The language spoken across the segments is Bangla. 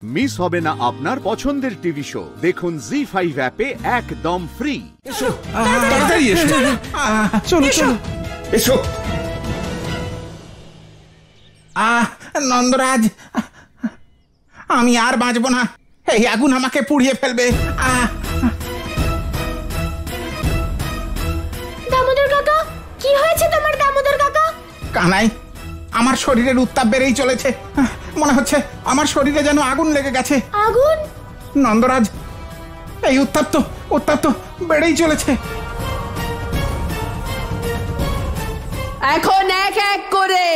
মিস হবে না আপনার পছন্দের টিভি শো। দেখুন জি5 অ্যাপে একদম ফ্রি। তাড়াতাড়ি এসো। চলো চলো এসো। নন্দরাজ, আমি আর বাঁচবো না, এই আগুন আমাকে পুড়িয়ে ফেলবে। দামোদর কাকা, কি হয়েছে তোমার দামোদর কাকা? কানাই, আমার শরীরের উত্তাপ বেড়েই চলেছে। মনে হচ্ছে আমার শরীরে যেন আগুন লেগে গেছে। আগুন? নন্দরাজ, এই উত্তাপ তো বেড়েই চলেছে। এখন এক এক করে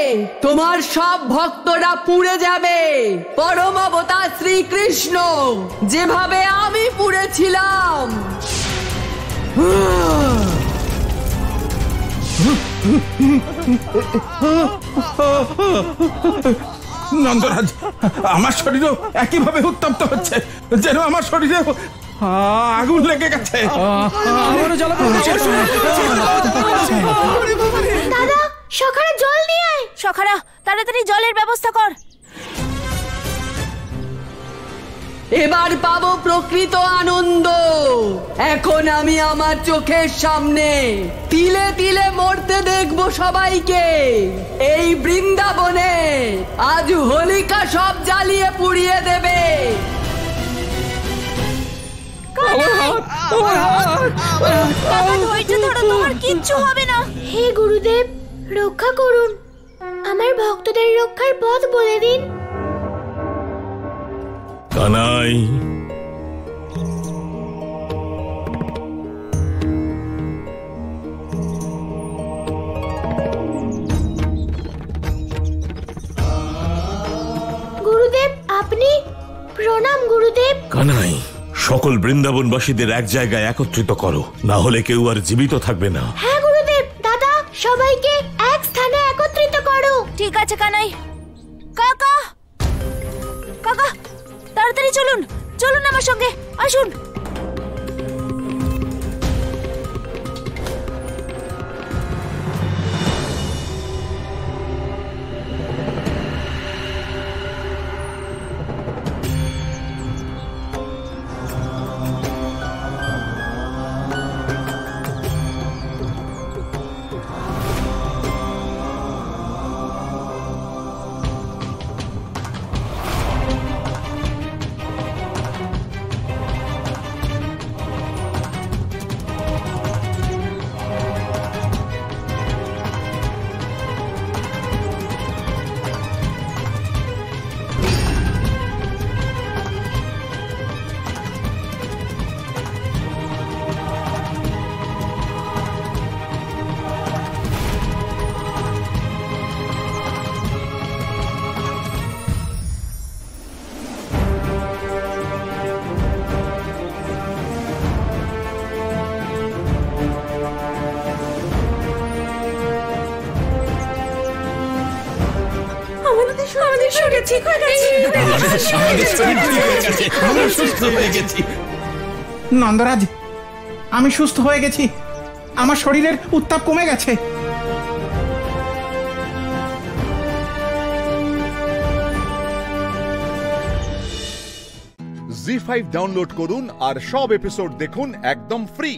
তোমার সব ভক্তরা পুড়ে যাবে। পরম অবতার শ্রীকৃষ্ণ যেভাবে আমি পুড়েছিলাম। নন্দরাজ, আমার শরীরও একইভাবে উত্তপ্ত হচ্ছে, যেন আমার শরীরে আগুন লেগে গেছে। দাদা, সখারা জল নিয়ে আয়। সখারা, তাড়াতাড়ি জলের ব্যবস্থা কর। এবার পাবো প্রকৃত আনন্দ। এখন আমি আমার চোখের সামনে তিলে তিলে মরতে দেখবো সবাইকে। এই বৃন্দাবনে আজ হোলিকা সব জ্বালিয়ে পুড়িয়ে দেবে। ধৈর্য ধরো, তোমার কিচ্ছু হবে না। হে গুরুদেব, রক্ষা করুন, আমার ভক্তদের রক্ষার পথ বলে দিন। কানাই, গুরুদেব, আপনি? প্রণাম গুরুদেব। কানাই, সকল বৃন্দাবনবাসীদের এক জায়গায় একত্রিত করো, না হলে কেউ আর জীবিত থাকবে না। হ্যাঁ গুরুদেব। দাদা, সবাইকে এক স্থানে একত্রিত করো। ঠিক আছে কানাই। কাকা, কাকা, তাড়াতাড়ি চলুন, চলুন আমার সঙ্গে, আসুন। নন্দরাজ, আমি সুস্থ হয়ে গেছি, আমার শরীরের উত্তাপ কমে গেছে। জি5 ডাউনলোড করুন আর সব এপিসোড দেখুন একদম ফ্রি।